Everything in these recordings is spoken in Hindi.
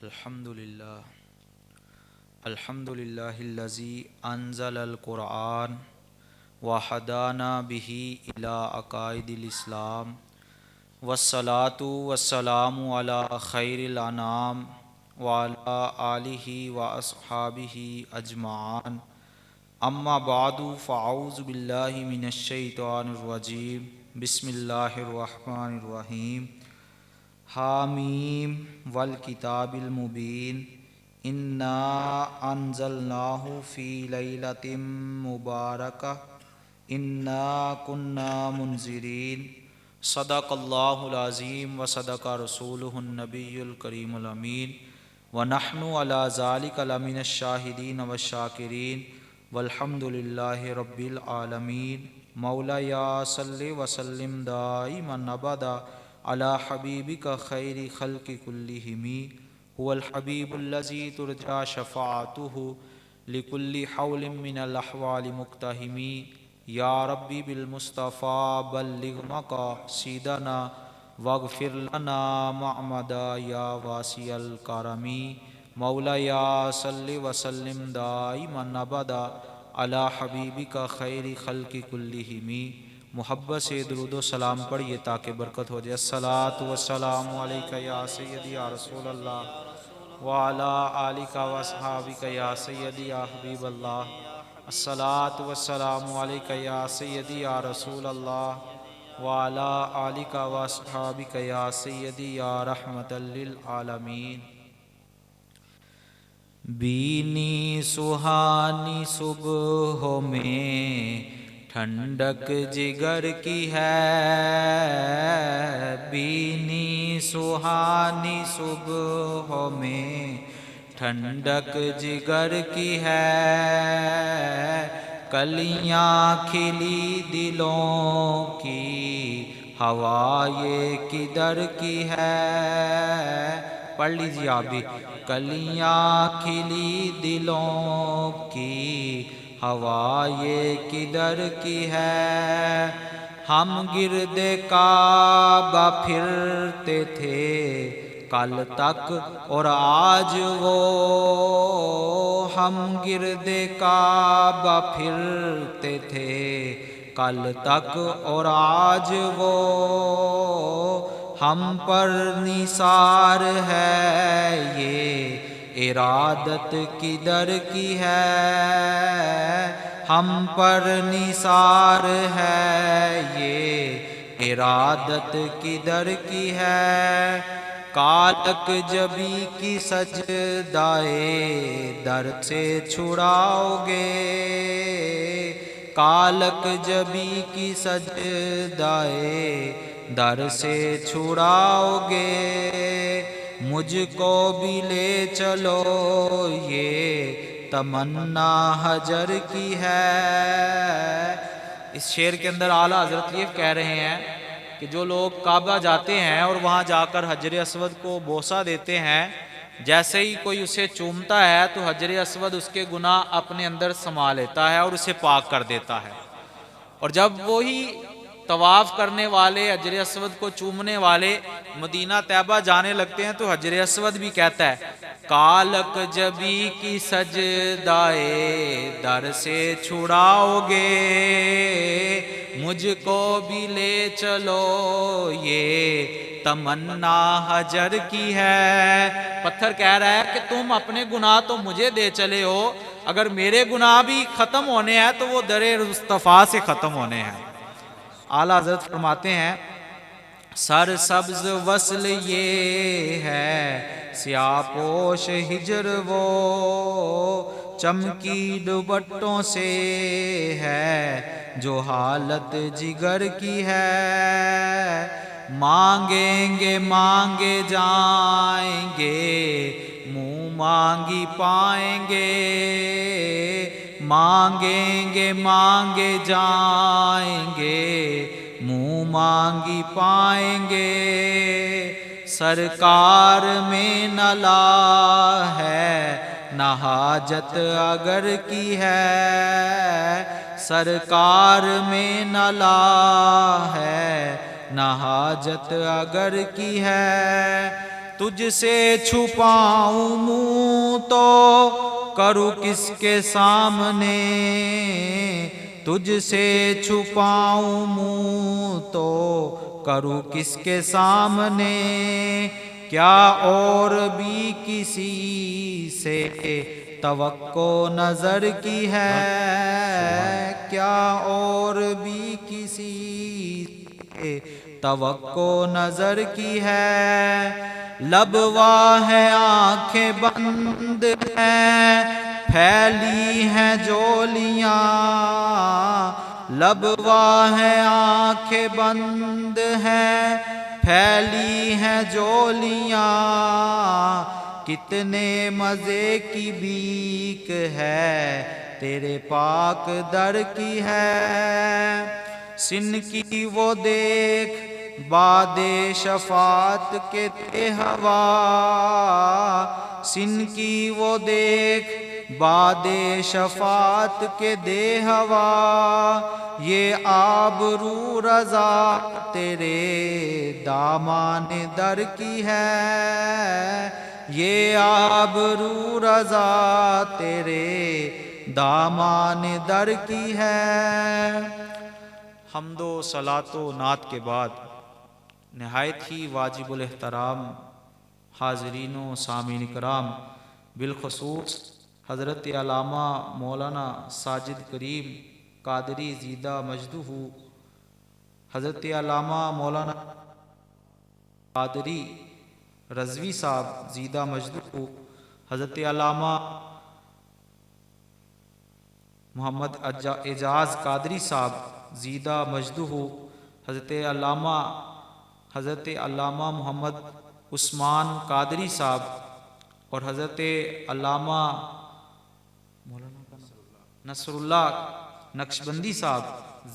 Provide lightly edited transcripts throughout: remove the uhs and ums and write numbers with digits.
अल्हम्दुलिल्लाह अल्हम्दुलिल्लाहिल्लज़ी अंज़लल क़ुरआन व हदाना बिही इला अक़ाइदिल इस्लाम वस्सलातु वस्सलामु अला खैरिल अनाम व अला आलिहि व अस्हाबिहि अजमाअन अम्मा बादु फ़अऊज़ु बिल्लाहि मिनश शैतानिर रजीम बिस्मिल्लाहिर रहमानिर रहीम हामीम वल किताबिल मुबीन इन्ना अंज़लनाहु फ़ी लैलतिम मुबारकह इन्ना कुन्ना मुनज़िरीन सदक़ल्लाहुल अज़ीम व सदक़ रसूलुहुन नबियुल करीमुल अमीन व नहनु अला ज़ालिका लमिनश शाहिदीन व शाकिरीन वल्हम्दुलिल्लाहि रब्बिल आलमीन। मौला या सल्लि व सल्लिम दाइमन अबदा अला हबीबिका खैरि खल्क़ि कुल्लिहिमी हुवल हबीबुल्लज़ी तुरजा शफ़ाअतुहु लिकुल्लि हौलिम मिनल अहवालि मुक़्तहिमी। या रब्बी बिल मुस्तफ़ा बल्लिग़ मक़ासिदना वग़फ़िर लना मअमदा या वासिअल करमी। मौला या सल्लि व सल्लिम दाइमन अबदा अला हबीबिका खैरि खल्क़ि कुल्लिहिमी। मुहब्बत से दुरूद व सलाम पढ़िए ताकि बरकत हो जाए। अस्सलातु वस्सलामु अलैका या सय्यदी या रसूल अल्लाह व अला आलिका व अस्हाबिका या सय्यदी या हबीब अल्लाह। अस्सलातु वस्सलामु अलैका या सय्यदी या रसूल अल्लाह व अला आलिका व अस्हाबिका या सय्यदी या रहमतल लिल आलमीन। बीनी सुहानी सुबह में ठंडक जिगर की है, बीनी सुहानी सुबह में ठंडक जिगर की है। कलियां खिली दिलों की हवा ये किधर की है। पढ़ लीजिए आप भी। कलियां खिली दिलों की हवा ये किधर की है। हम गिरदे काबा फिरते थे कल तक और आज वो, हम गिरदे काबा फिरते थे कल तक और आज वो। हम पर निसार है ये इरादत किधर की है। हम पर निसार है ये इरादत किधर की है। कालक जबी की सजदाए दर से छुड़ाओगे, कालक जबी की सजदाए दर से छुड़ाओगे। मुझको भी ले चलो ये तमन्ना हजर की है। इस शेर के अंदर आला हजरत ये कह रहे हैं कि जो लोग काबा जाते हैं और वहाँ जाकर हजर अस्वद को बोसा देते हैं, जैसे ही कोई उसे चूमता है तो हजर अस्वद उसके गुनाह अपने अंदर समा लेता है और उसे पाक कर देता है। और जब वही तवाफ़ करने वाले हजर अस्वद को चूमने वाले मदीना तैयबा जाने लगते हैं तो हजर अस्वद भी कहता है कालक जबी की सजदाए दर से छुड़ाओगे। मुझको भी ले चलो ये तमन्ना हजर की है। पत्थर कह रहा है कि तुम अपने गुनाह तो मुझे दे चले हो, अगर मेरे गुनाह भी खत्म होने हैं तो वो दरे मुस्तफ़ा से खत्म होने हैं। आला हज़रत फरमाते हैं सर सब्ज वस्ल ये है स्यापोश हिजर वो, चमकी दुपट्टों से है जो हालत जिगर की है। मांगेंगे मांगे जाएंगे मुँह मांगी पाएंगे, मांगेंगे मांगे जाएंगे मुँह मांगी पाएंगे। सरकार में न ला है न हाजत अगर की है, सरकार में न ला है न हाजत अगर की है। तुझसे छुपाऊं मुँह तो करूँ किसके सामने, तुझसे छुपाऊं मुँह तो करूँ किसके सामने, क्या और भी किसी से तवक्को नजर की है, क्या और भी किसी से तवक्को नजर की है। लबवा है आंखें बंद हैं, फैली हैं जोलियां, लबवा है आंखें बंद हैं, फैली हैं जोलियां, कितने मजे की भीख है तेरे पाक दर की है। सिन की वो देख बादे शफात के ते हवा, सिन की वो देख बादे शफात के दे हवा, ये आबरू रजा तेरे दामान दर की है, ये आबरू रजा तेरे दामान दर की है। हम्दो सलातो नात के बाद नहायत ही वाजिबुल एहतराम हाज़रीनो सामीन कराम, बिलखसूस हज़रत अल्लामा मौलाना साजिद करीम कादरी ज़ीदा मजदूहू, हज़रत अल्लामा मौलाना कादरी रज़वी साहब ज़ीदा मजदूहू, हज़रत अल्लामा मोहम्मद एजाज़ कादरी साहब ज़ीदा मजदूहू, हज़रत अल्लामा मोहम्मद उस्मान कादरी साहब और हज़रत अल्लामा नसरुल्लाह नक्शबंदी साहब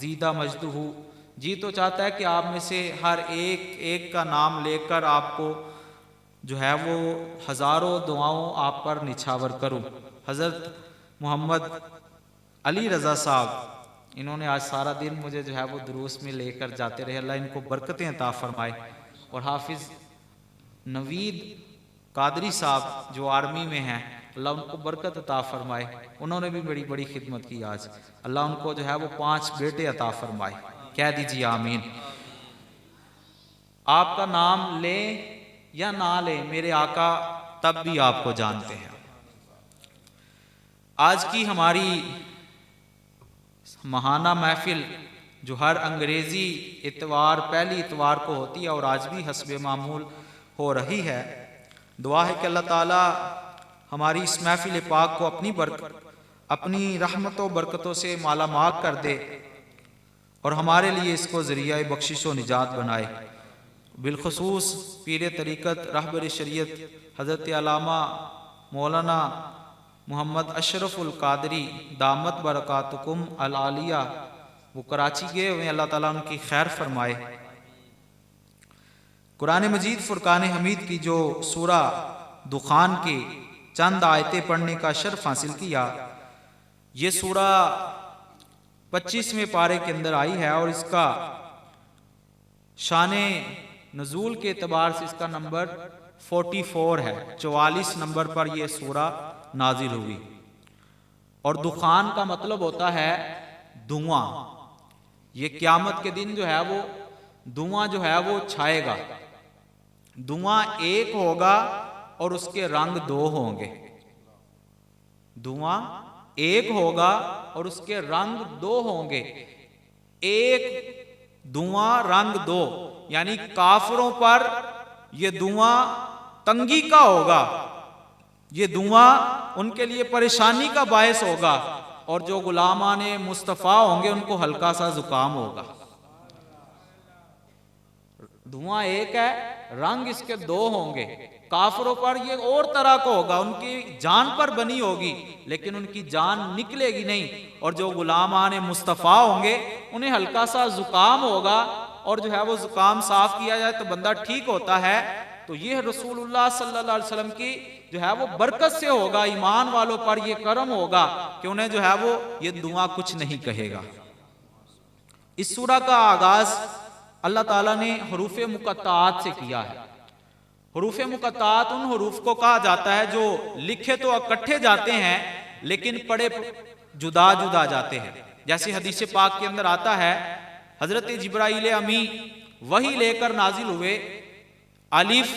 ज़ीदा मजदूहू। जी तो चाहता है कि आप में से हर एक एक का नाम लेकर आपको जो है वो हज़ारों दुआओं आप पर निछावर करूं। हज़रत मोहम्मद अली रज़ा साहब, इन्होंने आज सारा दिन मुझे जो है वो दुरूस में लेकर जाते रहे, अल्लाह इनको बरकतें अता फरमाए। और हाफिज़ नवीद कादरी साहब जो आर्मी में हैं, अल्लाह उनको बरकत अता फरमाए, उन्होंने भी बड़ी बड़ी खिदमत की आज, अल्लाह उनको जो है वो 5 बेटे अता फरमाए, कह दीजिए आमीन। आपका नाम ले या ना ले मेरे आका तब भी आपको जानते हैं। आज की हमारी महाना महफिल जो हर अंग्रेज़ी इतवार पहली इतवार को होती है और आज भी हस्बे मामूल हो रही है, दुआ है कि अल्लाह ताला हमारी इस महफिल पाक को अपनी रहमतों बरकतों से माला माल कर दे और हमारे लिए इसको ज़रिया बख्शिश व निजात बनाए। बिलखसूस पीर तरीक़त रहबर शरीयत हज़रत अल्लामा मौलाना मोहम्मद अशरफुल कादरी दामत बरकातुकुम अल आलिया, वो कराची गए हुए, अल्लाह ताला उनकी खैर फरमाए। कुरान मजीद फुरकान हमीद की जो सूरा दुखान की चंद आयतें पढ़ने का शर्फ हासिल किया, ये सूरा 25वें पारे के अंदर आई है और इसका शान नज़ूल के एतबार से इसका नंबर 44 है, 44 नंबर पर यह सूरा नाजिल हुई। और दुखान का मतलब होता है धुआं। ये क़यामत के दिन जो है वो धुआं जो है वो छाएगा, धुआं एक होगा और उसके रंग 2 होंगे, धुआं एक होगा और उसके रंग 2 होंगे। एक धुआं रंग 2, यानी काफिरों पर यह धुआं तंगी का होगा, ये धुआं उनके लिए परेशानी का बायस होगा, और जो गुलामाने मुस्तफ़ा होंगे उनको हल्का सा जुकाम होगा। धुआं एक है, रंग इसके 2 होंगे। काफिरों पर ये और तरह का होगा, उनकी जान पर बनी होगी लेकिन उनकी जान निकलेगी नहीं, और जो गुलामाने मुस्तफ़ा होंगे उन्हें हल्का सा जुकाम होगा, और जो है वो जुकाम साफ किया जाए तो बंदा ठीक होता है। तो ये रसूलुल्लाह सल्लल्लाहु अलैहि वसल्लम की जो है वो बरकत से होगा, ईमान वालों पर ये करम होगा कि उन्हें जो है वो ये दुआ कुछ नहीं कहेगा। इस सूरा का आगाज अल्लाह ताला ने हरूफ मुक़त्ताआत से किया है। हरूफ मुक़त्तात उन हरूफ को कहा जाता है जो लिखे तो इकट्ठे जाते हैं लेकिन पढ़े जुदा जुदा जाते हैं। जैसे हदीस पाक के अंदर आता है, हजरत जिब्राइल अमी वही लेकर नाजिल हुए, अलिफ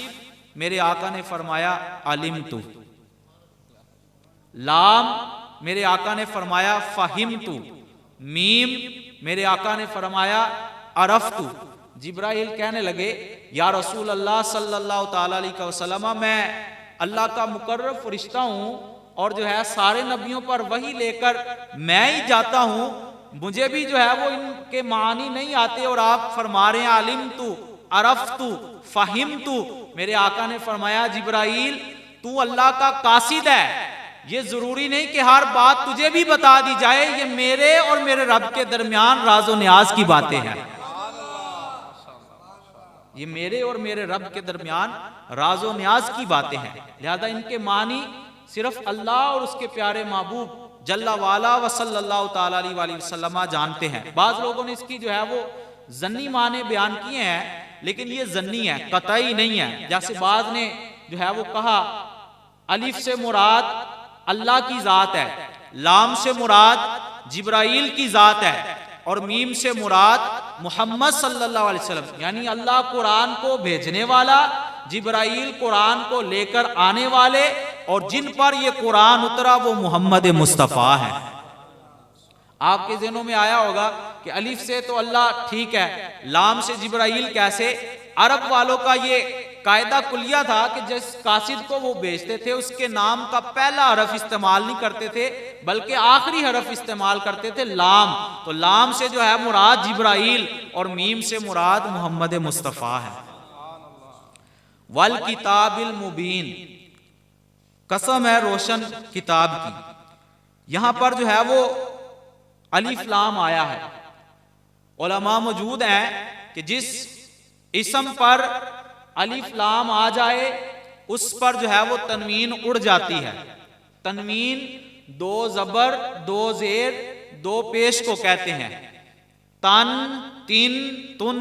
मेरे आका ने फरमाया अलिम तू, लाम मेरे आका ने फरमाया फ़हिम तू, मीम मेरे आका ने फरमाया अरफ तू। जिब्राइल कहने लगे, या रसूल अल्लाह सल्लल्लाहु ताला अलैहि वसल्लम, मैं अल्लाह का मुकर्रब फरिश्ता हूँ और जो है सारे नबियों पर वही लेकर मैं ही जाता हूँ, मुझे भी जो है वो इनके मानी नहीं आते और आप फरमा रहे हैं अलिम तू, अरफ तू, फ़हिम तू। मेरे आका ने फरमाया, जिब्राइल तू अल्लाह का कासिद है, ये जरूरी नहीं कि हर बात तुझे भी बता दी जाए, ये मेरे और मेरे रब के दरमियान राजो न्याज की बातें हैं, ये मेरे और मेरे रब के दरमियान राजो न्याज की बातें हैं। लिहाजा इनके मानी सिर्फ अल्लाह और उसके प्यारे महबूब जल्ला वाला व सल्लल्लाहु ताला अलैहि वसल्लम जानते हैं। बाज लोगों ने इसकी जो है वो जन्नी माने बयान किए हैं, लेकिन ये जन्नी है, कतई नहीं है। जैसे बाज ने जो है वो कहा अलिफ से मुराद अल्लाह की जात है, लाम से मुराद जिब्राइल की जात है और मीम से मुराद मोहम्मद सल्लल्लाहु अलैहि वसल्लम, यानी अल्लाह कुरान को भेजने वाला, जिब्राइल कुरान को लेकर आने वाले, और जिन पर यह कुरान उतरा वो मोहम्मद मुस्तफ़ा है। आपके ज़हनों में आया होगा कि अलिफ से तो अल्लाह ठीक है, लाम से जिब्राइल कैसे? अरब वालों का ये कायदा कुलिया था कि जिस कासिद को वो बेचते थे उसके नाम का पहला हरफ इस्तेमाल नहीं करते थे, बल्कि आखिरी हरफ इस्तेमाल करते थे, लाम। तो लाम से जो है मुराद जिब्राइल और मीम से मुराद मोहम्मद मुस्तफ़ा है। वल किताबिल मुबीन, कसम है रोशन किताब की। यहां पर जो है वो अलिफ लाम आया है। उलमा मौजूद हैं कि जिस इसम पर अलिफ लाम आ जाए उस पर जो है वो तनवीन उड़ जाती है। तनवीन दो जबर दो जेर दो पेश को कहते हैं। तन तिन तुन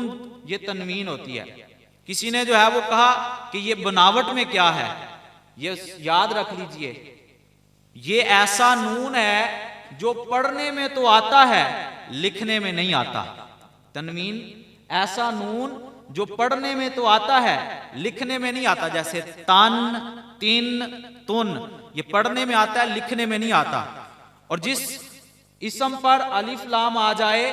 ये तनवीन होती है। किसी ने जो है वो कहा कि ये बनावट में क्या है, ये याद रख लीजिए, ये ऐसा नून है जो पढ़ने में तो आता है लिखने में नहीं आता। तनवीन ऐसा नून जो पढ़ने में तो आता है लिखने में नहीं आता। जैसे तन तिन तुन ये पढ़ने में आता है लिखने में नहीं आता। और जिस इसम पर अलिफ लाम आ जाए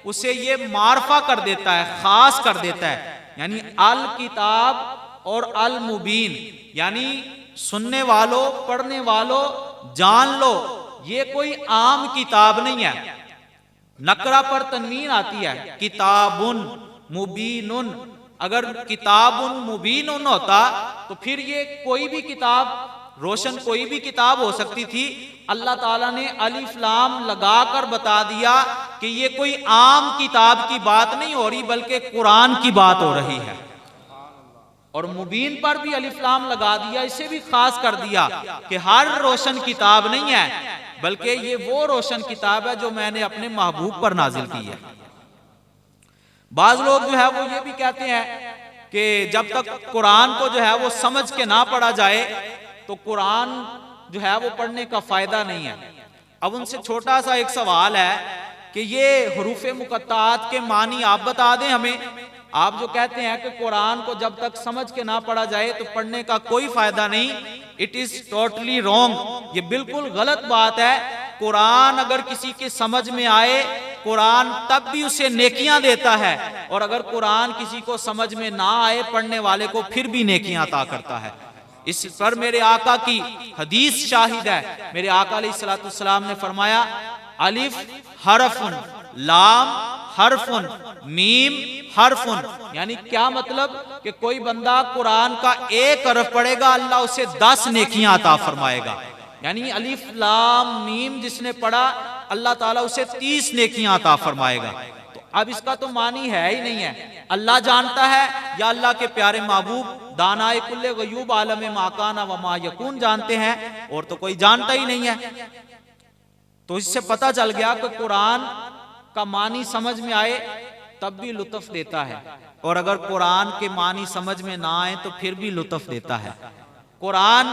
उसे ये मारफा कर देता है, खास कर देता है। यानी अल किताब और अल मुबीन, यानी सुनने वालों पढ़ने वालों जान लो ये कोई आम किताब नहीं है। नकरा पर तनवीन आती है, किताबुन मुबीनुन। अगर किताबुन मुबीनुन होता तो फिर ये कोई भी किताब, रोशन कोई भी किताब हो सकती थी। अल्लाह ताला ने अलिफ लाम लगाकर बता दिया कि ये कोई आम किताब की बात नहीं हो रही बल्कि कुरान की बात हो रही है। और मुबीन पर भी अलिफ लाम लगा दिया, इसे भी खास कर दिया कि हर रोशन किताब नहीं है बल्कि ये वो रोशन किताब है जो मैंने अपने महबूब पर नाजिल की है। बाज लोग जो है वो ये भी कहते हैं कि जब तक कुरान को जो है वो समझ के ना पढ़ा जाए तो कुरान जो है वो पढ़ने का फायदा नहीं है। अब उनसे छोटा सा एक सवाल है कि ये हरूफ मुक़त्तात के मानी आप बता दें हमें। आप जो कहते हैं कि कुरान को जब तक समझ के ना पढ़ा जाए तो पढ़ने का कोई फायदा नहीं, इट इज टोटली रॉन्ग, ये बिल्कुल गलत बात है। कुरान अगर किसी के समझ में आए, कुरान तब भी उसे नेकियां देता है, और अगर कुरान किसी को समझ में ना आए पढ़ने वाले को फिर भी नेकियां अता करता है। इस पर मेरे आका की हदीस शाहिद है। मेरे आका अलैहिस्सलाम ने फरमाया, अलिफ हरफुन, लाम हरफुन, मीम हरफुन। यानी क्या मतलब कि कोई बंदा कुरान का एक हरफ पढ़ेगा अल्लाह उसे 10 नेकियां अता फरमाएगा। यानी अलिफ लाम मीम जिसने पढ़ा अल्लाह ताला उसे 30 नेकियां अता फरमाएगा। तो अब इसका तो मानी है ही नहीं है। अल्लाह जानता है या अल्लाह के प्यारे महबूब दानाए कुल्ले गयूब आलम माकाना व मा यकून जानते हैं, और तो कोई जानता ही नहीं है। तो इससे पता चल गया कि कुरान का मानी समझ में आए तब भी लुत्फ देता है, और अगर कुरान के मानी समझ में ना आए तो फिर भी लुत्फ देता है। कुरान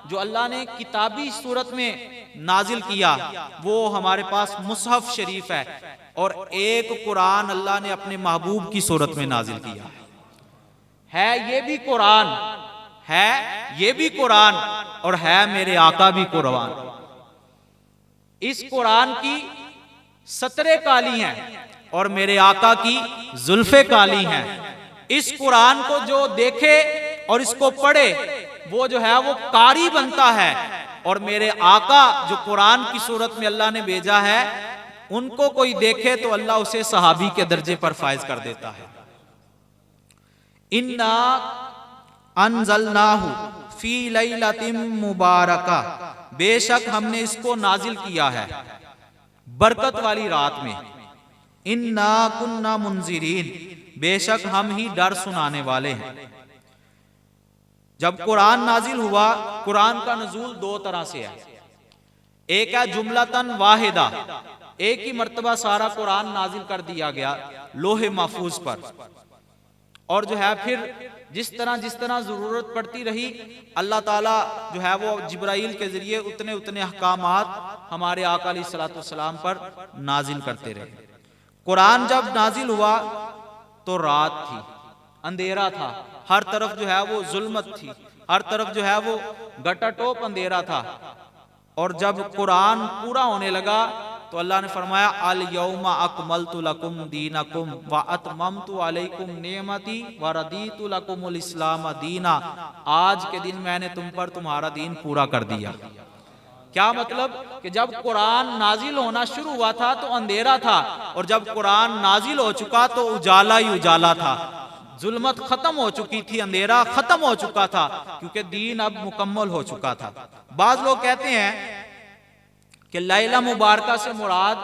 जो अल्लाह ने किताबी सूरत में नाजिल किया वो हमारे पास मुसहफ शरीफ और एक कुरान अल्लाह ने अपने महबूब की सूरत में नाजिल किया है। ये भी कुरान है, ये भी कुरान, और है मेरे आका भी कुरान। इस कुरान की सतरे काली हैं और मेरे आका की जुल्फे काली हैं। इस कुरान को जो देखे और इसको पढ़े वो जो है वो कारी बनता है, और मेरे आका जो कुरान की सूरत में अल्लाह ने भेजा है उनको कोई देखे तो अल्लाह उसे सहाबी के दर्जे पर फायज कर देता है। इन्ना अनज़लनाहु फी लैलतिन मुबारका, बेशक हमने इसको नाजिल किया है बरकत वाली रात में। इन्ना कुन्ना मुंजिरीन, बेशक हम ही डर सुनाने वाले हैं। जब कुरान नाजिल हुआ, कुरान का नजूल दो तरह से है। एक है जुमलतन वाहिदा, एक ही मर्तबा सारा कुरान नाजिल कर दिया गया लोहे महफूज पर, और जो है फिर जिस तरह जरूरत पड़ती रही अल्लाह ताला जो है वो जिब्राइल के जरिए उतने उतने अहकामात हमारे आका अलैहिस्सलातु वस्सलाम पर नाजिल करते रहे। कुरान जब नाजिल हुआ तो रात थी, अंधेरा था, हर तरफ जो है वो जुल्मत थी, हर तरफ जो है वो गटाटोप अंधेरा था। और जब कुरान पूरा होने लगा तो अल्लाह ने फरमाया अल यौमा अकमलतु लकुम दीनकुम व अतममतु अलैकुम नेमती व रदीतु लकुमुल इस्लाम दीना, आज के दिन मैंने तुम पर तुम्हारा दीन पूरा कर दिया। क्या मतलब कि जब कुरान नाजिल होना शुरू हुआ था तो अंधेरा था, और जब कुरान नाजिल हो चुका तो उजाला ही उजाला था। जुल्मत खत्म हो चुकी थी, अंधेरा खत्म हो चुका था, क्योंकि दीन अब मुकम्मल हो चुका था। बाज लोग कहते हैं कि लैला मुबारका से मुराद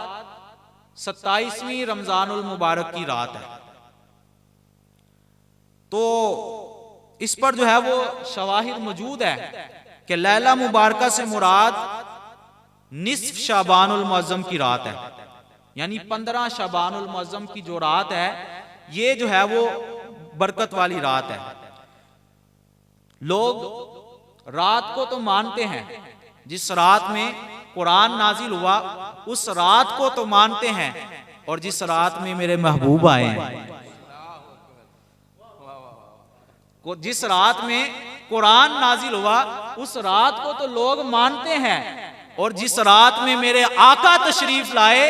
27वीं रमजानुल मुबारक की रात है। तो इस पर जो है वो शवाहिद मौजूद है कि लैला मुबारका से मुराद निस्फ शाबानुल मुअज्जम की रात है, यानी 15 शाबानुल मुअज्जम की जो रात है ये जो है वो बरकत वाली रात है। लोग रात को तो मानते हैं, जिस रात में कुरान नाजिल हुआ उस रात को तो मानते हैं, और जिस रात में मेरे महबूब आए हैं, जिस रात में कुरान नाजिल हुआ उस रात को तो लोग मानते हैं, और जिस रात में मेरे आका तशरीफ लाए,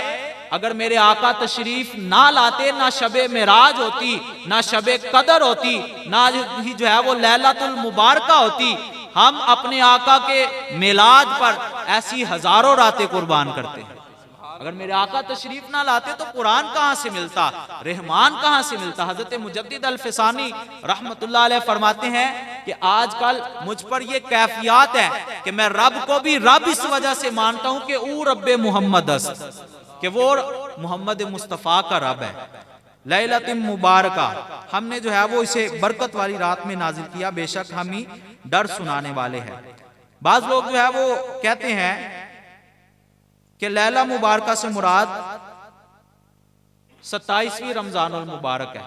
अगर मेरे आका तशरीफ ना लाते ना शबे मेराज होती, ना शबे कदर होती, ना ही जो है वो लैलतुल मुबारका होती। हम अपने आका के मिलाद पर ऐसी हजारों रातें कुर्बान करते हैं। अगर मेरे आका तशरीफ ना लाते तो कुरान कहां से मिलता, रहमान कहां से मिलता। हजरत मुजद्दिद अल-फिसानी रहमतुल्लाह अलैह फरमाते हैं कि आजकल मुझ पर ये कैफियत है कि मैं रब को भी रब इस वजह से मानता हूं कि ऊ रब्बे मोहम्मद अस्त, कि वो मोहम्मद मुस्तफ़ा का रब है। लैलतिन मुबारका, हमने जो है वो इसे बरकत वाली रात में नाजिल किया, बेशक हम ही डर सुनाने वाले हैं। बाज लोग जो है वो कहते हैं कि लैला मुबारका से मुराद 27वीं रमजानुल मुबारक है,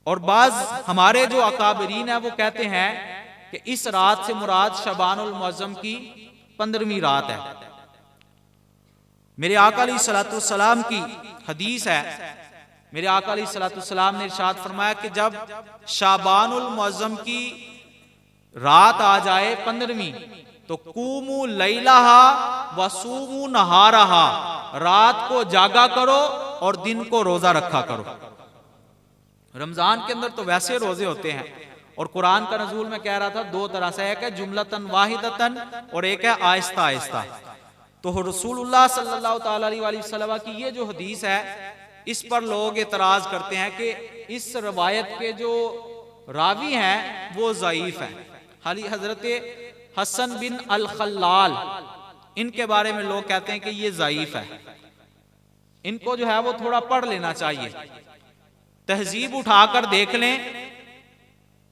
और बाज हमारे जो अकाबरीन है वो कहते हैं कि इस रात से मुराद शबानुल मुअज्जम की 15वीं रात है। मेरे आका अलैहिस्सलातु वस्सलाम की हदीस है, मेरे आका अलैहिस्सलातु वस्सलाम ने इरशाद फरमाया कि जब शाबानुल मुअज्जम की रात आ जाए 15वीं तो कूमू लैलाहा वसूमू नहारहा, रात को जागा करो और दिन को रोजा रखा करो। रमजान के अंदर तो वैसे रोजे होते हैं, और कुरान का नजूल में कह रहा था दो तरह से, एक है जुमलतन वाहिदतन और एक है आहिस्ता आहिस्ता। तो रसूलुल्लाह सल्लल्लाहु ताला अलैहि वसल्लम की ये जो हदीस है इस पर लोग एतराज करते हैं कि इस रवायत के जो रावी हैं वो ज़ईफ हैं। हाली हजरत हसन बिन अल खल्लाल, इनके बारे में लोग कहते हैं कि ये ज़ईफ है, इनको जो है वो थोड़ा पढ़ लेना चाहिए। तहजीब उठाकर देख लें,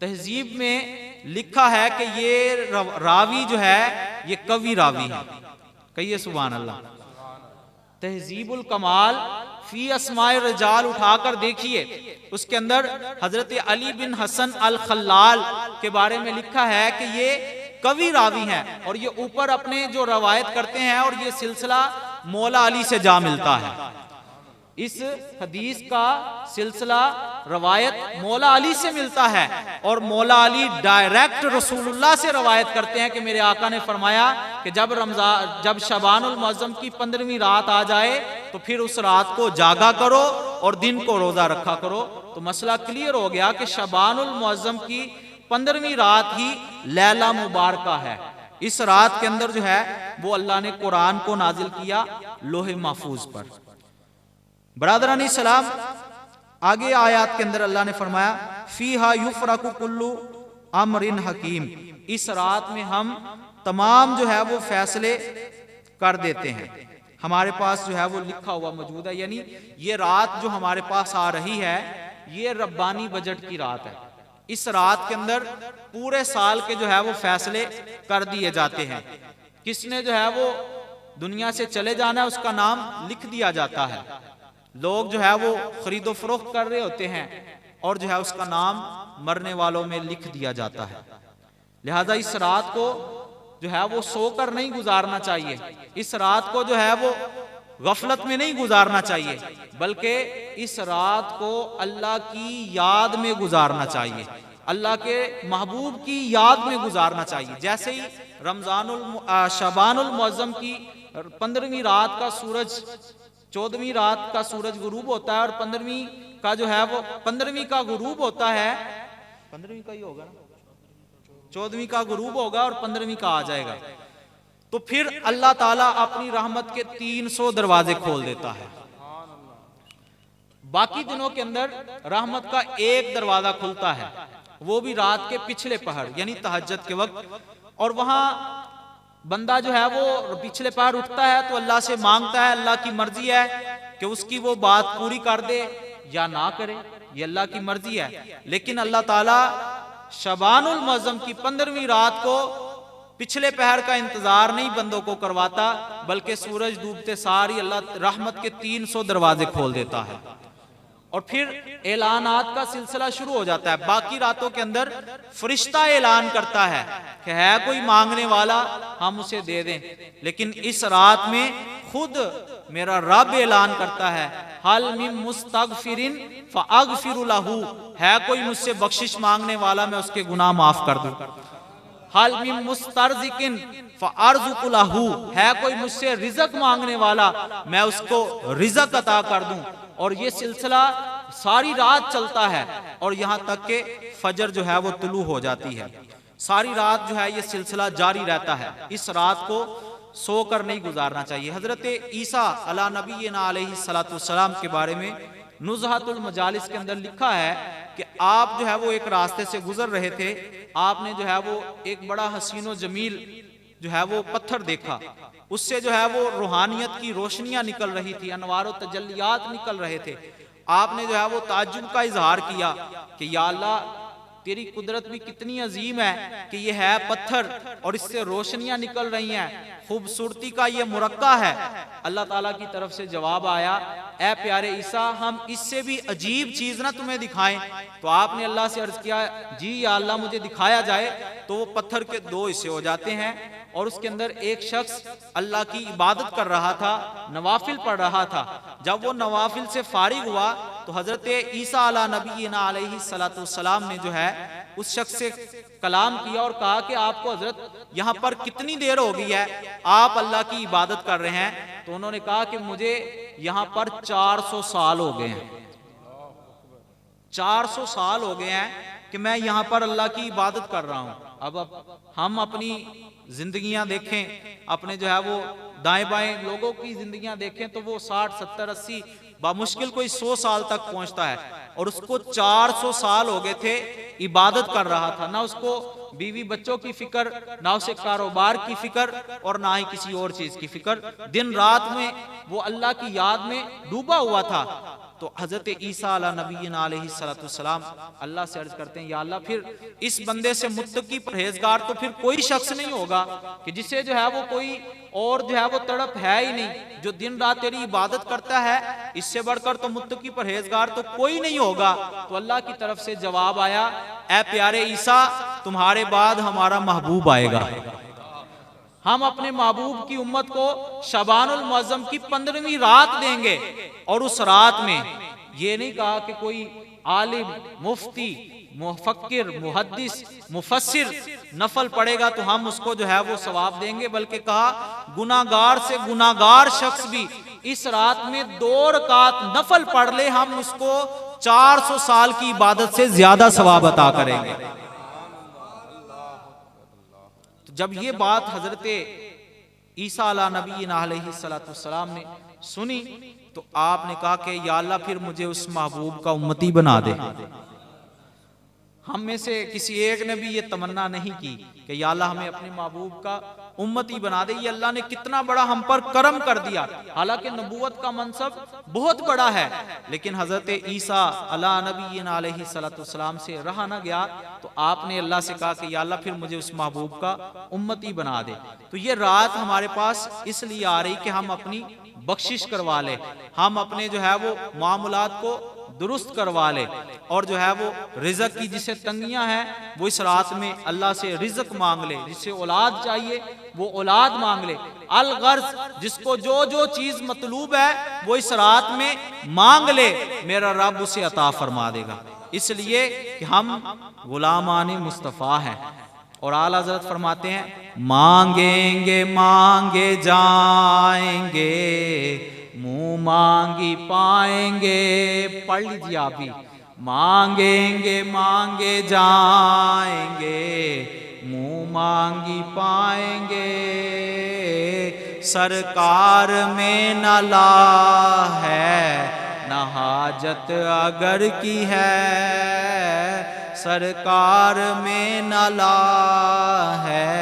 तहजीब में लिखा है कि ये रावी जो है ये कवि रावी है। कहिए सुभान अल्लाह। तहजीबुल कमाल फी अस्माए रिजाल उठाकर देखिए, उसके अंदर हजरत अली बिन हसन अल खल्लाल के बारे में लिखा है कि ये कवि रावी हैं और ये ऊपर अपने जो रवायत करते हैं और ये सिलसिला मौला अली से जा मिलता है। इस हदीस का सिलसिला रवायत मौला अली से मिलता है और मौला अली डायरेक्ट रसूलुल्लाह से रवायत करते हैं कि मेरे आका ने फरमाया कि जब शबानुल मुअज्जम की 15वीं रात आ जाए तो फिर उस रात को जागा करो और दिन को रोजा रखा करो। तो मसला क्लियर हो गया कि शबानुल मुअज्जम की 15वीं रात ही लैला मुबारका है। इस रात के अंदर जो है वो अल्लाह ने कुरान को नाजिल किया लोहे महफूज पर। बरादरानी सलाम, आगे आयत के अंदर अल्लाह ने फरमाया फीहा युफरकु कुल्लु अमरिन हकीम, इस रात में हम तमाम जो है वो फैसले कर देते हैं। हमारे पास जो है वो लिखा हुआ मौजूद है, यानी ये रात जो हमारे पास आ रही है ये रब्बानी बजट की रात है। इस रात के अंदर पूरे साल के जो है वो फैसले कर दिए जाते हैं। किसने जो है वो दुनिया से चले जाना है उसका नाम लिख दिया जाता है। लोग जो है वो खरीदो फरोख्त कर रहे होते हैं और जो है उसका नाम मरने वालों में लिख दिया जाता है। लिहाजा इस रात को जो है वो सोकर नहीं गुजारना चाहिए, इस रात को जो है वो गफलत में नहीं गुजारना चाहिए, बल्कि इस रात को अल्लाह की याद में गुजारना चाहिए, अल्लाह के महबूब की याद में गुजारना चाहिए। जैसे ही शबानुल मुअज्जम की 15वीं रात का सूरज 14वीं रात का सूरज गुरूब होता है और 15वीं का जो है वो 15वीं का गुरूब होता है, 15वीं का ही होगा ना, 14वीं का गुरूब होगा और 15वीं का आ जाएगा, तो फिर अल्लाह ताला अपनी रहमत के 300 दरवाजे खोल देता है। बाकी दिनों के अंदर रहमत का एक दरवाजा खुलता है, वो भी रात के पिछले पहर यानी तहज्जुद के वक्त, और वहां बंदा जो है वो पिछले पहर उठता है तो अल्लाह से मांगता है, अल्लाह की मर्जी है कि उसकी वो बात पूरी कर दे या ना करे, ये अल्लाह की मर्जी है। लेकिन अल्लाह ताला शबानुल मुअज्जम की 15वीं रात को पिछले पहर का इंतजार नहीं बंदों को करवाता, बल्कि सूरज डूबते सारी अल्लाह रहमत के 300 दरवाजे खोल देता है और फिर ऐलानात का सिलसिला शुरू हो जाता है। बाकी रातों के अंदर फरिश्ता ऐलान करता है कि है कोई मांगने वाला हम उसे दे दें, लेकिन इस रात में खुद मेरा रब ऐलान करता है हल मिन मुस्तगफिरिन फअगफिरु लहू, है कोई मुझसे बख्शिश मांगने वाला मैं उसके गुनाह माफ कर दूं। हल मिन मुस्तरजिकिन फअरजुकु लहू, है कोई मुझसे रिज़्क मांगने वाला मैं उसको रिज़्क अता कर दूं। और ये सिलसिला सारी रात चलता है और यहाँ तक के फजर जो है वो तुलू हो जाती है। सारी रात जो है ये सिलसिला जारी रहता है। इस रात को सोकर नहीं गुजारना चाहिए। हजरत ईसा अला नबीना अलैहि सलातु वस्सलाम के बारे में नुज़हतुल मजालिस के अंदर लिखा है कि आप जो है वो एक रास्ते से गुजर रहे थे, आपने जो है वो एक बड़ा हसीनो जमील जो है वो पत्थर देखा, उससे जो है वो रूहानियत की रोशनियां निकल रही थी, अनवार और तजल्लियात निकल रहे थे। आपने जो है वो ताज्जुब का इजहार किया कि या अल्लाह तेरी कुदरत भी कितनी अजीम है कि ये है पत्थर और इससे रोशनियां निकल रही हैं, खूबसूरती का ये मुरक्का है। अल्लाह ताला की तरफ से जवाब आया, ए प्यारे ईसा हम इससे भी अजीब चीज ना तुम्हें दिखाएं। तो आपने अल्लाह से अर्ज किया जी या अल्लाह मुझे दिखाया जाए, तो वो पत्थर के 2 हिस्से हो जाते हैं और उसके अंदर एक शख्स अल्लाह की इबादत कर रहा था, नवाफिल पढ़ रहा था। जब वो नवाफिल से फारिग हुआ तो हजरत ईसा अला नबीना अलैहि सलातु वस्सलाम ने जो है उस शख्स से कलाम किया और कहा कि आपको हजरत यहाँ पर कितनी देर हो गई है, आप अल्लाह की इबादत कर रहे हैं? तो उन्होंने कहा कि मुझे यहाँ पर 400 साल हो गए हैं, 400 साल हो गए हैं कि मैं यहाँ पर अल्लाह की इबादत कर रहा हूँ। अब हम अपनी जिंदगियां देखें, अपने जो है वो दाएं बाएं लोगों की जिंदगियां देखें तो वो 60, 70, 80 बामुश्किल कोई 100 साल तक पहुंचता है और उसको 400 साल हो गए थे इबादत कर रहा था, ना उसको बीवी बच्चों की फिक्र, ना उसे कारोबार की फिक्र और ना ही किसी और चीज की फिक्र। दिन रात में वो अल्लाह की याद में डूबा हुआ था। तो हजरत ईसा अला नबीना अलैहिस्सलाम अल्लाह से अर्ज करते हैं, या अल्लाह फिर इस बंदे से मुत्तकी परहेजगार तो फिर कोई शख्स नहीं होगा कि जिसे जो है वो कोई और जो है वो तड़प है ही नहीं, जो दिन रात तेरी इबादत करता है, इससे बढ़कर तो मुत्तकी परहेजगार तो कोई नहीं होगा। तो अल्लाह की तरफ से जवाब आया, ए प्यारे ईसा, तुम्हारे बाद हमारा महबूब आएगा। हम अपने महबूब की उम्मत को शबानुल मुअज्जम की 15वीं रात देंगे, और उस रात में ये नहीं कहा कि कोई आलिम, मुफ्ती, मुफक्किर, मुहद्दिस, मुफस्सिर नफल पढ़ेगा तो हम उसको जो है वो सवाब देंगे, बल्कि कहा गुनाहगार से गुनाहगार शख्स भी इस रात में 2 रकात नफल पढ़ ले, हम उसको 400 साल की इबादत से ज्यादा सवाब अता करेंगे। तो जब ये बात हजरत ईसा अला नबीना अलैहिस्सलाम ने सुनी तो आपने कहा कि या अल्लाह फिर मुझे उस महबूब का उम्मती बना दे। हम में से किसी एक ने भी ये तमन्ना नहीं की कि या अल्लाह हमें अपने महबूब का उम्मती बना दे। ये अल्लाह ने कितना बड़ा हम पर करम कर दिया। हालांकि नबूवत का मनसब बहुत बड़ा है, लेकिन हजरत ईसा अला नबीना अलैहिस्सलाम से रहा ना गया, तो आपने अल्लाह से कहा कि या अल्लाह फिर मुझे उस महबूब का उम्मती बना दे। तो ये रात हमारे पास इसलिए आ रही कि हम अपनी बख्शिश करवा ले, हम अपने जो है वो मामूलात को दुरुस्त करवा ले, और जो है वो रिज़्क की जिसे तंगियां हैं वो इस रात में अल्लाह से रिज़्क मांग ले, जिसे औलाद चाहिए वो औलाद मांग ले। अल गर्ज जिसको जो जो चीज मतलूब है वो इस रात में मांग ले, मेरा रब उसे अता फरमा देगा। इसलिए कि हम गुलामान मुस्तफ़ा हैं। और आला हज़रत फरमाते हैं, मांगेंगे मांगे जाएंगे, मुंह मांगी पाएंगे। पढ़ लीजिए आप भी, मांगेंगे मांगे जाएंगे, मुंह मांगी पाएंगे। सरकार में न ला है न हाजत अगर की है, सरकार में न ला है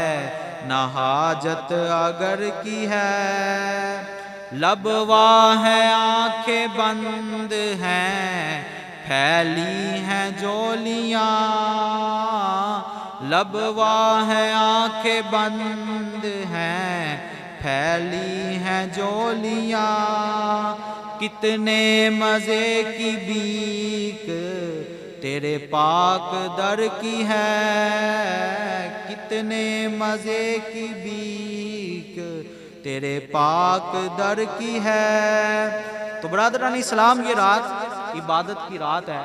न हाजत अगर की है। लबवा है आंखें बंद हैं, फैली हैं जोलियां। लबवा है आंखें बंद हैं, फैली हैं जोलियां। कितने मजे की बीक तेरे पाक दर की है, कितने मजे की बीक तेरे पाक दर की है। तो बरादरान इस्लाम, ये रात इबादत की रात है,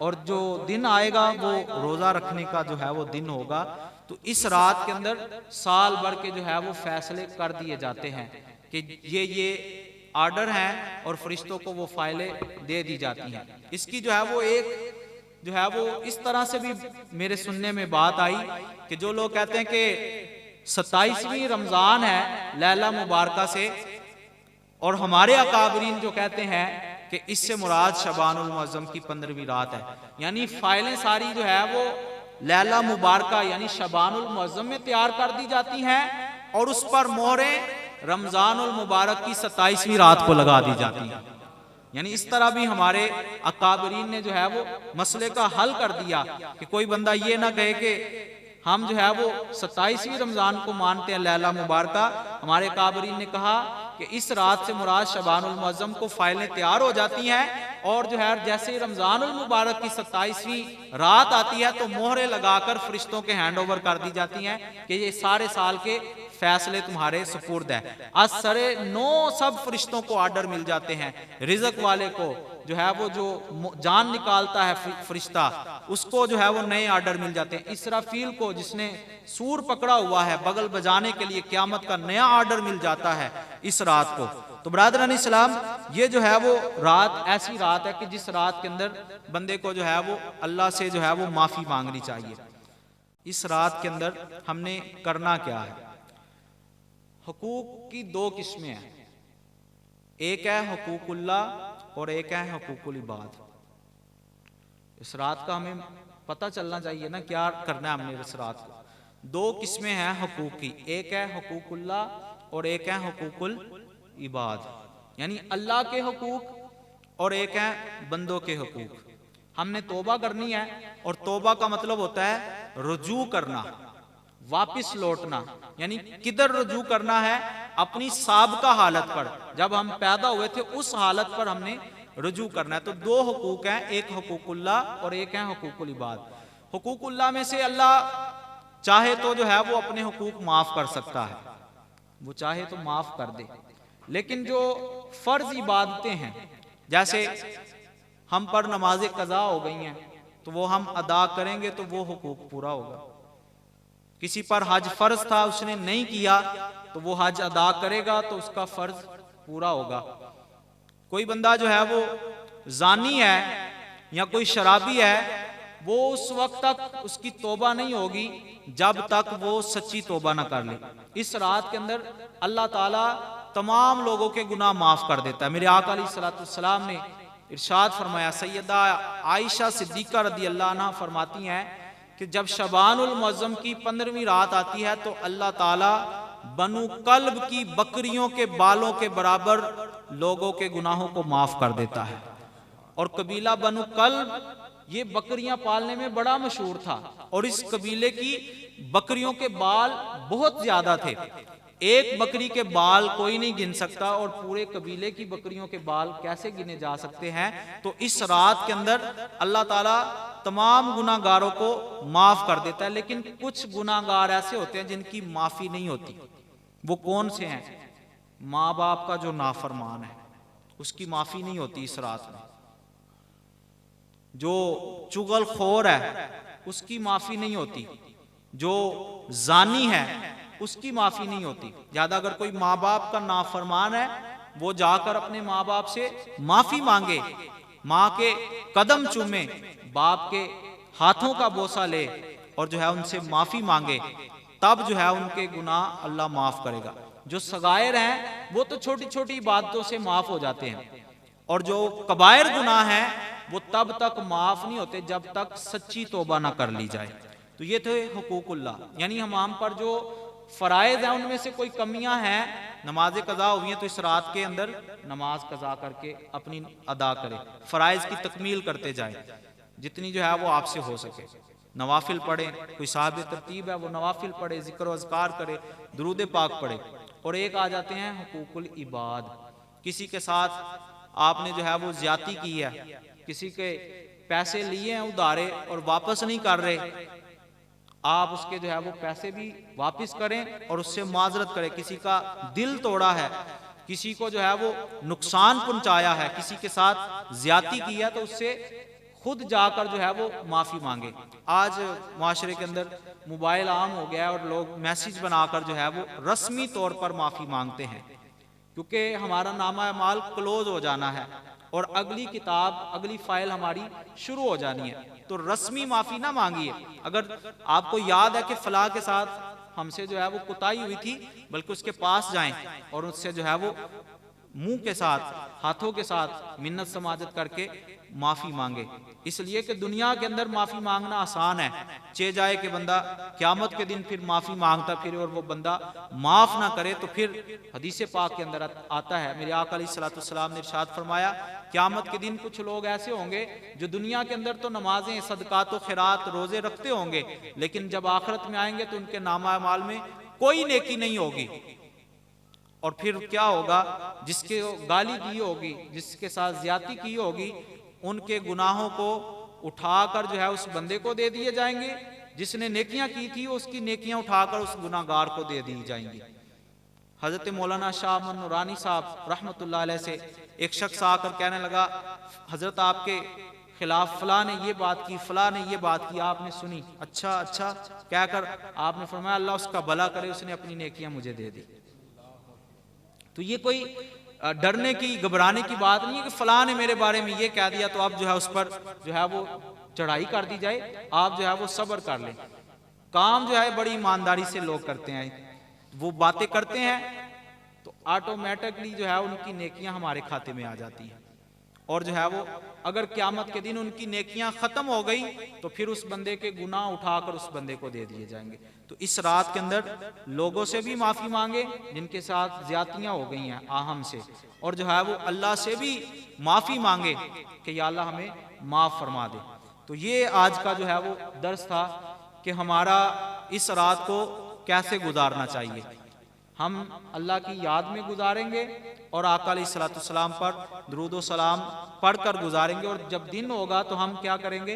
और जो दिन आएगा वो रोज़ा रखने का जो है वो दिन होगा। तो इस रात के अंदर साल भर के जो है वो फैसले कर दिए जाते हैं कि ये आर्डर हैं, और फरिश्तों को वो फाइलें दे दी जाती हैं। इसकी जो है वो एक जो है वो इस तरह से भी मेरे सुनने में बात आई कि जो लोग कहते हैं कि 27वीं रमज़ान है लैला मुबारका से, और हमारे अकाबरीन जो कहते हैं कि इससे मुराद शबानुल मुअज्जम की 15वीं रात है। यानी फाइलें सारी जो है वो लैला मुबारका यानी शबानुल मुअज्जम में तैयार कर दी जाती हैं, और उस पर मोहरें रमज़ानुल मुबारक की 27वीं रात को लगा दी जाती हैं। यानी इस तरह भी हमारे अकाबरीन ने जो है वो मसले का हल कर दिया कि कोई बंदा ये ना कहे कि हम जो है वो 27वीं रमज़ान को मानते हैं लैला मुबारका। हमारे अकाबरीन ने कहा कि इस रात से मुराद शबानुल मुअज्जम को फाइलें तैयार हो जाती हैं, और जो है जैसे ही रमज़ानुल मुबारक की 27वीं रात आती है तो मोहरें लगाकर फरिश्तों के हैंड ओवर कर दी जाती हैं कि ये सारे साल के फैसले तुम्हारे सुपुर्द है। आज सरे 9 सब फरिश्तों को आर्डर मिल जाते हैं। रिज़्क वाले को जो है वो जो जान निकालता है फरिश्ता, उसको जो है वो नए आर्डर मिल जाते हैं। इसराफील को जिसने सूर पकड़ा हुआ है बगल बजाने के लिए, क़यामत का नया आर्डर मिल जाता है इस रात को। तो ब्रादरान इस्लाम, ये जो है वो रात ऐसी रात है कि जिस रात के अंदर बंदे को जो है वो अल्लाह से जो है वो माफ़ी मांगनी चाहिए। इस रात के अंदर हमने करना क्या है? हुकूक की 2 किस्में हैं, एक है हुकूकुल्लाह और एक है हुकूकुल इबाद। इस रात का हमें पता चलना चाहिए ना क्या करना है हमने इस रात को। दो किस्में हैं हुकूक की, एक है हुकूकुल्लाह और एक है हुकूकुल इबाद, यानी अल्लाह के हुकूक और एक है बंदों के हुकूक। हमने तौबा करनी है, और तौबा का मतलब होता है रुजू करना, वापिस लौटना, यानी किधर रुजू करना है, अपनी साबिका हालत पर, जब हम पैदा हुए थे उस हालत पर हमने रुजू करना है। तो दो हुकूक हैं, एक हुकूकुल्लाह और एक है हुकूकुल इबाद। हुकूकुल्लाह में से अल्लाह चाहे तो जो है वो अपने हुकूक माफ कर सकता है, वो चाहे तो माफ कर दे, लेकिन जो फर्ज इबादतें हैं, जैसे हम पर नमाजें कज़ा हो गई हैं तो वो हम अदा करेंगे तो वो हुकूक पूरा होगा। किसी पर हज फर्ज था उसने नहीं किया तो वो हज अदा करेगा तो उसका फर्ज पूरा होगा। कोई बंदा जो है वो जानी है या कोई शराबी है, वो उस वक्त तक उसकी तौबा नहीं होगी जब तक वो सच्ची तौबा ना कर ले। इस रात के अंदर अल्लाह ताला तमाम लोगों के गुनाह माफ कर देता है। मेरे आका अलैहिस्सलाम ने इरशाद फरमाया, सैयदा आयशा सिद्दीका रदी अल्लाह अन्हा फरमाती हैं कि जब शबानुल मुअज़्ज़म की 15वीं रात आती है तो अल्लाह ताला बनु कल्ब की बकरियों के बालों के बराबर लोगों के गुनाहों को माफ कर देता है। और कबीला बनु कल्ब ये बकरियां पालने में बड़ा मशहूर था, और इस कबीले की बकरियों के बाल बहुत ज्यादा थे। एक बकरी के बाल कोई नहीं गिन सकता, और पूरे कबीले की बकरियों के बाल कैसे गिने जा सकते हैं। तो इस रात के अंदर अल्लाह ताला तमाम गुनाहगारों को माफ कर देता है, लेकिन कुछ गुनाहगार ऐसे होते हैं जिनकी माफी नहीं होती। वो कौन से हैं? माँ बाप का जो नाफरमान है उसकी माफी नहीं होती इस रात में। जो चुगलखोर है उसकी माफी नहीं होती। जो जानी है उसकी माफी नहीं होती। ज्यादा अगर कोई माँ बाप का नाफरमान है, वो जाकर अपने माँ बाप से माफी मांगे, माँ के कदम चूमे, बाप के हाथों का बोसा ले और जो है उनसे माफी मांगे, तब जो है उनके गुनाह अल्लाह माफ करेगा। जो सगायर हैं वो तो छोटी छोटी बातों से माफ हो जाते हैं, और जो कबायर गुनाह हैं वो तब तक माफ नहीं होते जब तक सच्ची तौबा ना कर ली जाए। तो ये थे हुकूकुल्लाह, यानी हम पर जो फराइज हैं उनमें से कोई कमियां हैं, नमाजें कज़ा हुई हैं तो इस रात के अंदर नमाज कज़ा करके अपनी अदा करें, फराइज की तकमील करते जाए, जितनी जो है वो आपसे हो सके। नवाफिल पढ़े, कोई साहब तरतीब है वो नवाफिल पढ़े, जिक्र अज़कार करे, दुरूद पाक पढ़े। और एक आ जाते हैं हुकूकुल इबाद, किसी के साथ आपने जो है वो ज्यादती की है, किसी के पैसे लिए हैं उधारे और वापस नहीं कर रहे, आप उसके जो है वो पैसे भी वापस करें और उससे माजरत करें। किसी का दिल तोड़ा है, किसी को जो है वो नुकसान पहुंचाया है, किसी के साथ ज्यादती की है, तो उससे खुद जाकर जो है वो माफी मांगे। आज माशरे के अंदर मोबाइल आम हो गया है और लोग मैसेज बनाकर जो है वो रस्मी तौर पर माफी मांगते हैं, क्योंकि हमारा नामा माल क्लोज हो जाना है और अगली किताब, अगली फाइल हमारी शुरू हो जानी है। तो रस्मी माफी ना मांगिए। अगर आपको याद है कि फलां के साथ हमसे जो है वो कुताई हुई थी, बल्कि उसके पास जाएं और उससे जो है वो मुंह के साथ, हाथों के साथ मिन्नत समाजत करके माफी मांगे। इसलिए कि दुनिया के अंदर माफी मांगना आसान है, चे जाए कि बंदा क़यामत के दिन फिर माफी मांगता फिर और वो बंदा माफ ना करे, तो फिर हदीस पाक के अंदर आता है, मेरे आका अलैहिस्सलाम ने इरशाद फरमाया, क़यामत के दिन कुछ लोग ऐसे होंगे जो दुनिया के अंदर तो नमाजें, सदकात, खैरात, रोजे रखते होंगे, लेकिन जब आखिरत में आएंगे तो उनके नामा माल में कोई नेकी नहीं होगी। और फिर क्या होगा? जिसके गाली दी होगी, जिसके साथ ज्यादती की होगी, उनके गुनाहों को उठाकर जो है उस बंदे को दे दिए जाएंगे, जिसने नेकियां की थी उसकी नेकियां उठाकर उस गुनाहगार को दे दी जाएंगी। हजरत मौलाना शाह अहमद नूरानी साहब रहमतुल्लाह अलैह से एक शख्स आकर कहने लगा, हजरत आपके खिलाफ फलां ने ये बात की, फलां ने ये बात की, आपने सुनी? अच्छा अच्छा कहकर आपने फरमाया अल्लाह उसका भला करे, उसने अपनी नेकियां मुझे दे दी। तो ये कोई डरने की, घबराने की बात नहीं है कि फलां ने मेरे बारे में ये कह दिया तो अब जो है उस पर जो है वो चढ़ाई कर दी जाए। आप जो है वो सब्र कर लें। काम जो है बड़ी ईमानदारी से लोग करते हैं, वो बातें करते हैं तो ऑटोमेटिकली जो है उनकी नेकियां हमारे खाते में आ जाती हैं। और जो है वो अगर क़यामत के दिन उनकी नेकियां ख़त्म हो गई तो फिर उस बंदे के गुनाह उठाकर उस बंदे को दे दिए जाएंगे। तो इस रात के अंदर लोगों से भी माफ़ी मांगे जिनके साथ ज़्यादतियाँ हो गई हैं आहम से, और जो है वो अल्लाह से भी माफ़ी मांगे कि या अल्लाह हमें माफ़ फरमा दे। तो ये आज का जो है वो दर्स था कि हमारा इस रात को कैसे गुजारना चाहिए। हम अल्लाह की याद में गुजारेंगे और आका अलैहिस्सलाम पर दुरूद व सलाम पढ़कर गुजारेंगे, और जब दिन होगा तो हम क्या करेंगे,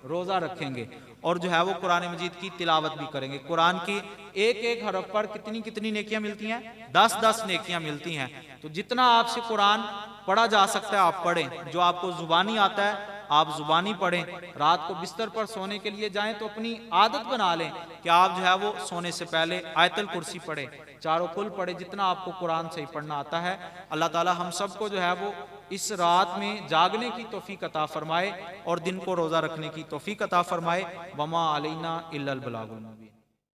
रोज़ा रखेंगे और जो है वो कुरान मजीद की तिलावत भी करेंगे। कुरान की एक एक हरफ पर कितनी कितनी नेकियां मिलती हैं, 10-10 नेकियां मिलती हैं। तो जितना आपसे कुरान पढ़ा जा सकता है आप पढ़ें, जो आपको जुबानी आता है आप जुबानी पढ़ें। रात को बिस्तर पर सोने के लिए जाएं तो अपनी आदत बना लें कि आप जो है वो सोने से पहले आयतल कुर्सी पढ़ें, चारों कुल पढ़े, जितना आपको कुरान सही पढ़ना आता है। अल्लाह ताला हम सबको जो है वो इस रात में जागने की तौफीक अता फरमाए और दिन को रोज़ा रखने की तौफीक अता फरमाए। वमा अलैना इल्लल बलागुल मुबीन।